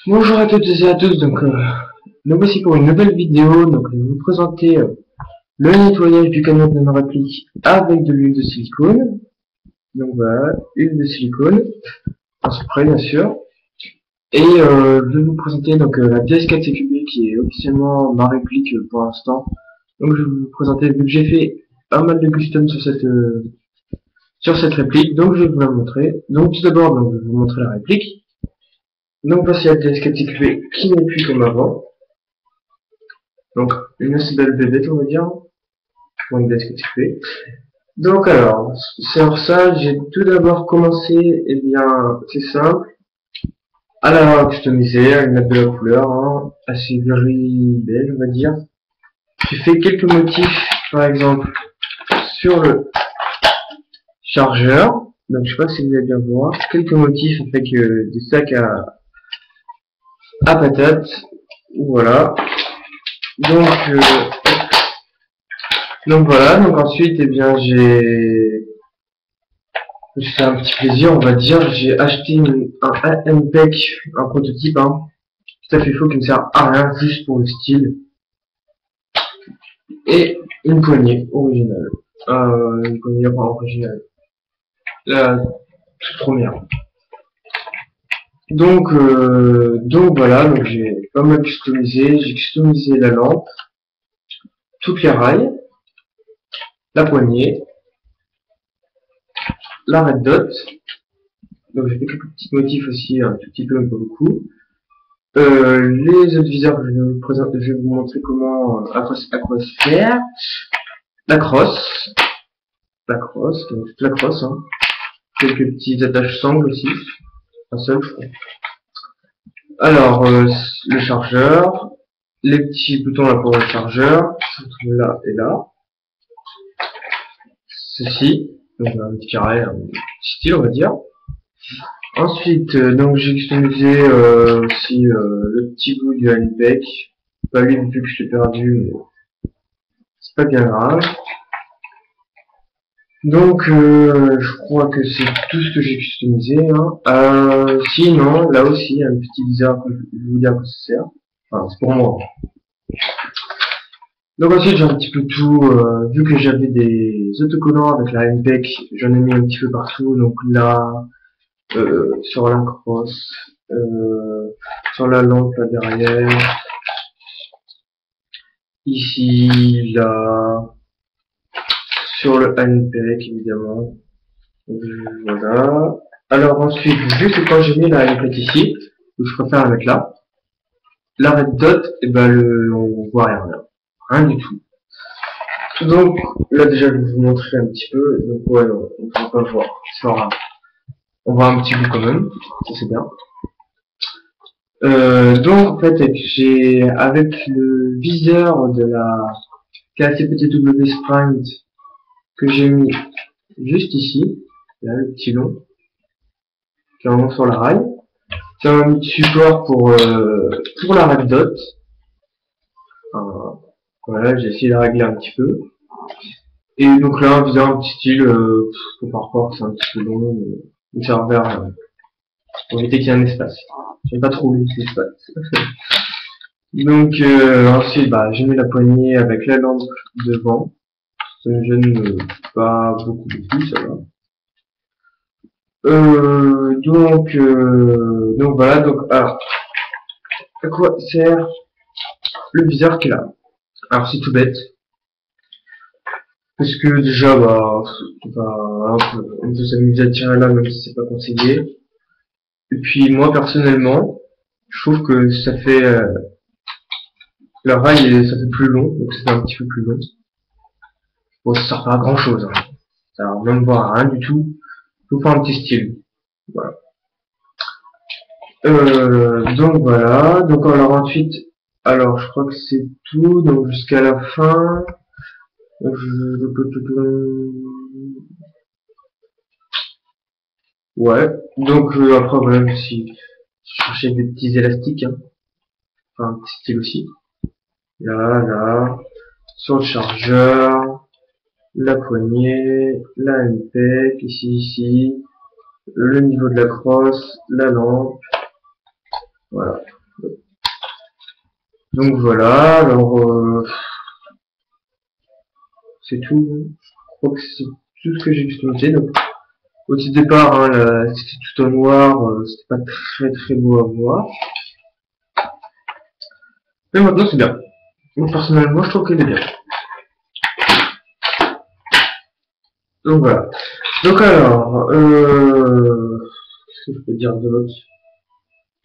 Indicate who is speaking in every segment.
Speaker 1: Bonjour à toutes et à tous, nous voici pour une nouvelle vidéo. Je vais vous présenter le nettoyage du camion de ma réplique avec de l'huile de silicone. Donc voilà, huile de silicone, en spray bien sûr. Et je vais vous présenter la DS4 CQB qui est officiellement ma réplique pour l'instant. Donc je vais vous présenter, vu que j'ai fait pas mal de custom sur cette réplique, donc je vais vous la montrer. Donc tout d'abord, je vais vous montrer la réplique. Donc voici la DS4 CQB qui n'est plus comme avant. Donc, une assez belle bébête, on va dire, pour une BSQTP. Donc alors, sur ça, j'ai tout d'abord commencé, eh bien, c'est simple, à la customiser, à lui mettre de la couleur, hein, assez gris beige, on va dire. J'ai fait quelques motifs, par exemple, sur le chargeur. Donc, je sais pas si vous allez bien voir. Quelques motifs avec des sacs à patates. Voilà. Donc, euh, donc voilà. Donc ensuite, eh bien, j'ai fait un petit plaisir, on va dire. J'ai acheté un MPEG, un prototype, hein, tout à fait faux qui ne sert à rien, juste pour le style. Et une poignée originale. Une poignée originale. La toute première. Donc voilà, donc j'ai pas mal customisé. J'ai customisé la lampe, toutes les rails, la poignée, la red dot. Donc j'ai fait quelques petits motifs aussi, un tout petit peu, mais pas beaucoup. Les autres viseurs, je vais vous montrer à quoi se faire. La crosse, donc toute la crosse, hein. Quelques petits attaches sangles aussi, un seul, je crois. Alors, le chargeur, les petits boutons là pour le chargeur, là et là. Ceci, donc un petit carré, un petit style, on va dire. Ensuite, donc j'ai customisé aussi le petit bout du handbag. Pas lui vu que je l'ai perdu, mais c'est pas bien grave. Donc, je crois que c'est tout ce que j'ai customisé. Hein. Sinon, là aussi, un petit viseur que je vais vous dire à quoi ça sert. Enfin, c'est pour moi. Donc ensuite, j'ai un petit peu tout. Vu que j'avais des autocollants avec la MPEG, j'en ai mis un petit peu partout. Donc là, sur la crosse, sur la lampe là derrière, ici, là, sur le handbag évidemment. Voilà. Alors ensuite, vu que quand j'ai mis la plate ici, je préfère la mettre là, la red dot, et ben on voit rien, rien du tout. Donc là déjà je vais vous montrer un petit peu, donc ouais non, on ne va pas voir, on voit un petit bout quand même, ça c'est bien. Donc en fait j'ai avec le viseur de la KCPTW Sprint que j'ai mis juste ici, là le petit long, qui est vraiment sur la rail. C'est un petit support pour la red dot. Voilà, j'ai essayé de régler un petit peu. Et donc là, on faisait un petit style, par rapport, c'est un petit peu long, mais ça va vers, pour éviter qu'il y ait un espace. J'ai pas trouvé l'espace. Donc ensuite, bah, j'ai mis la poignée avec la lampe devant. Ça ne gêne pas beaucoup, ça va. Donc voilà, donc alors, à quoi sert le viseur qui est là? Alors c'est tout bête, parce que déjà on peut s'amuser à tirer là même si c'est pas conseillé. Et puis moi personnellement, je trouve que ça fait le rail ça fait plus long, donc c'est un petit peu plus long. Bon, ça sert pas à grand chose, hein. Ça sert même pas à rien du tout. Faut faire un petit style. Voilà. Donc voilà. Donc alors ensuite, alors je crois que c'est tout. Donc jusqu'à la fin. Ouais. Donc après voilà, si je cherchais des petits élastiques, hein. Enfin un petit style aussi. Là, sur le chargeur, la poignée, la MPEG, ici, le niveau de la crosse, la lampe, voilà. Donc voilà, alors c'est tout. Je crois que c'est tout ce que j'ai expérimenté. Donc au petit départ, hein, c'était tout en noir, c'était pas très beau à voir. Mais maintenant c'est bien. Moi personnellement je trouve qu'elle est bien. Donc voilà. Donc alors, qu'est-ce que je peux dire d'autre?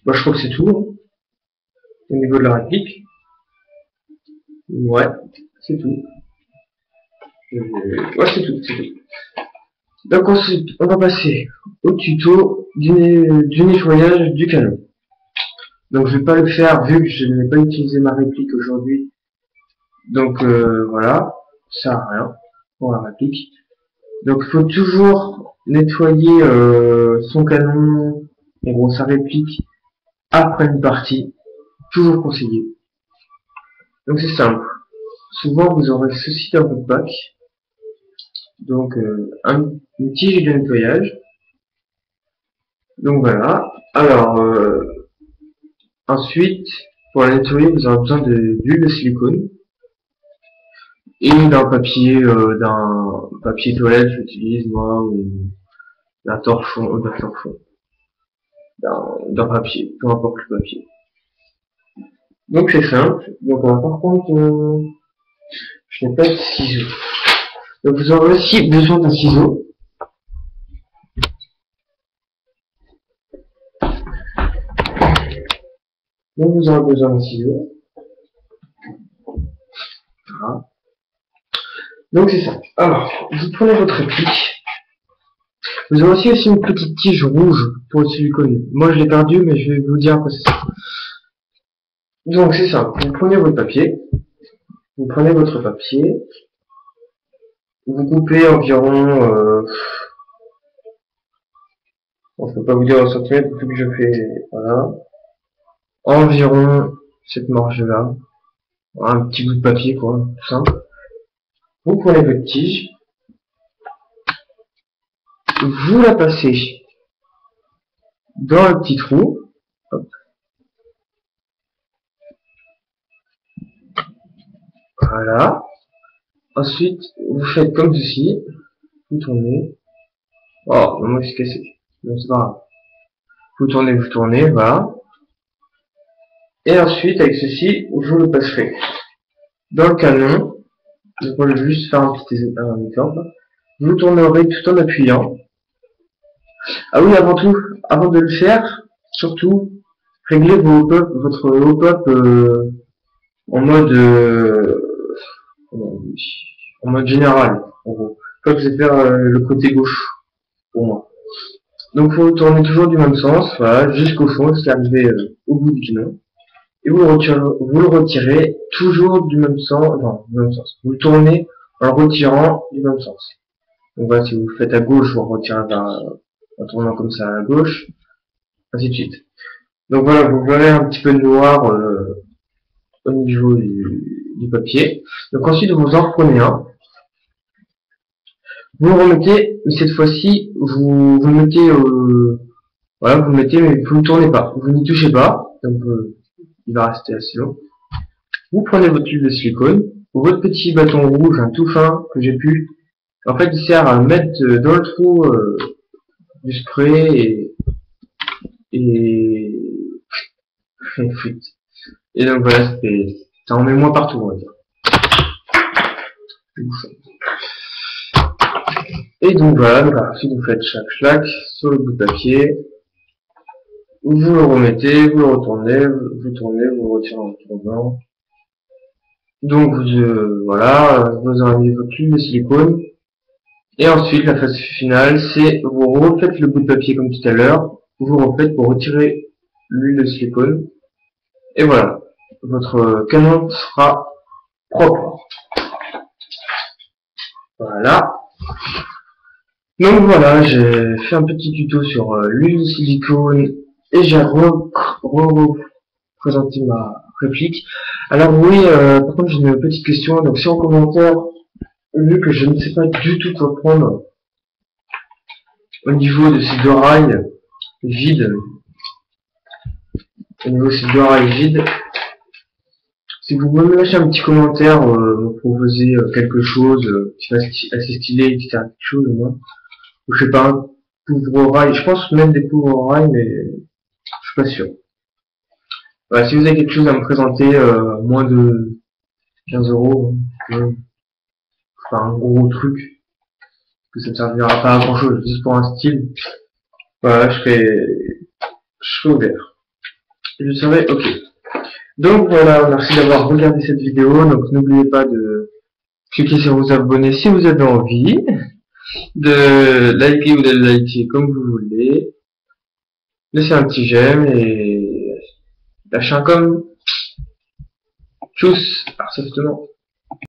Speaker 1: Bah je crois que c'est tout, hein, au niveau de la réplique. Ouais, c'est tout. Ouais, c'est tout. Donc ensuite, on va passer au tuto du nettoyage du canon. Donc je vais pas le faire vu que je n'ai pas utilisé ma réplique aujourd'hui. Donc voilà, ça sert à rien pour la réplique. Donc il faut toujours nettoyer son canon, en gros sa réplique, après une partie. Toujours conseillé. Donc c'est simple. Souvent vous aurez ceci dans votre bac. Donc une tige de nettoyage. Donc voilà. Alors ensuite, pour la nettoyer, vous aurez besoin d'huile de silicone et d'un papier toilette, j'utilise moi, ou d'un papier, peu importe le papier. Donc c'est simple. Donc par contre, je n'ai pas de ciseaux. Donc vous aurez aussi besoin d'un ciseau. Donc vous aurez besoin d'un ciseau. Voilà. Donc c'est ça. Alors, vous prenez votre réplique. Vous aurez aussi une petite tige rouge pour le silicone. Moi je l'ai perdu, mais je vais vous dire quoi c'est ça. Donc c'est ça. Vous prenez votre papier. Vous prenez votre papier. Vous coupez environ... je peux pas vous dire en centimètres, tout que je fais... Voilà. Environ cette marge-là. Un petit bout de papier, quoi. Tout simple. Vous prenez votre tige. Vous la passez dans le petit trou. Hop. Voilà. Ensuite, vous faites comme ceci. Vous tournez. Oh, moi c'est cassé. Bon, c'est pas grave. Vous tournez, voilà. Et ensuite, avec ceci, vous le passerez dans le canon. Donc, moi, je vais juste faire un exemple. Vous tournerez tout en appuyant. Ah oui, avant tout, avant de le faire, surtout, réglez votre hop-up en mode en mode général, en gros. Comme je vais faire le côté gauche, pour moi. Donc, vous tournez toujours du même sens, voilà, jusqu'au fond, jusqu'à arriver au bout du canon. Et vous le retirez toujours du même sens, non, du même sens. Vous le tournez en le retirant du même sens. Donc voilà, si vous le faites à gauche, vous le retirez en tournant comme ça à gauche, ainsi de suite. Donc voilà, vous verrez un petit peu de noir au niveau du papier. Donc ensuite, vous en reprenez un. Vous le remettez, mais cette fois-ci, vous le mettez, voilà, vous le mettez, mais vous ne tournez pas. Vous n'y touchez pas. Donc il va rester assez long. Vous prenez votre tube de silicone, ou votre petit bâton rouge, un tout fin, que j'ai pu. En fait, il sert à mettre dans le trou du spray et et donc voilà, ça en met moins partout, on va dire. Et donc voilà, donc ensuite vous faites chaque sur le bout de papier. Vous le remettez, vous le retournez, vous tournez, vous le retirez en tournant. Donc voilà, vous aurez mis votre tube de silicone. Et ensuite, la phase finale, c'est vous refaites le bout de papier comme tout à l'heure, vous refaites pour retirer l'huile de silicone. Et voilà, votre canon sera propre. Voilà. Donc voilà, j'ai fait un petit tuto sur l'huile de silicone et j'ai représenté ma réplique. Alors oui, par contre j'ai une petite question, donc si en commentaire, vu que je ne sais pas du tout quoi prendre au niveau de ces deux rails vides, Si vous pouvez me lâcher un petit commentaire, me proposer quelque chose qui va assez stylé, etc. Quelque chose au moins. Ou je sais pas, un pauvre rail. Je pense même des pauvres rails, mais je suis pas sûr. Voilà, si vous avez quelque chose à me présenter, moins de 15 €, pas un gros truc, que ça ne servira pas à grand chose, juste pour un style, voilà, je serai ouvert. Je serai ok. Donc voilà, merci d'avoir regardé cette vidéo. Donc n'oubliez pas de cliquer sur vous abonner si vous avez envie, de liker ou de liker comme vous voulez, laissez un petit j'aime et lâchez un com. Tchuss, softement.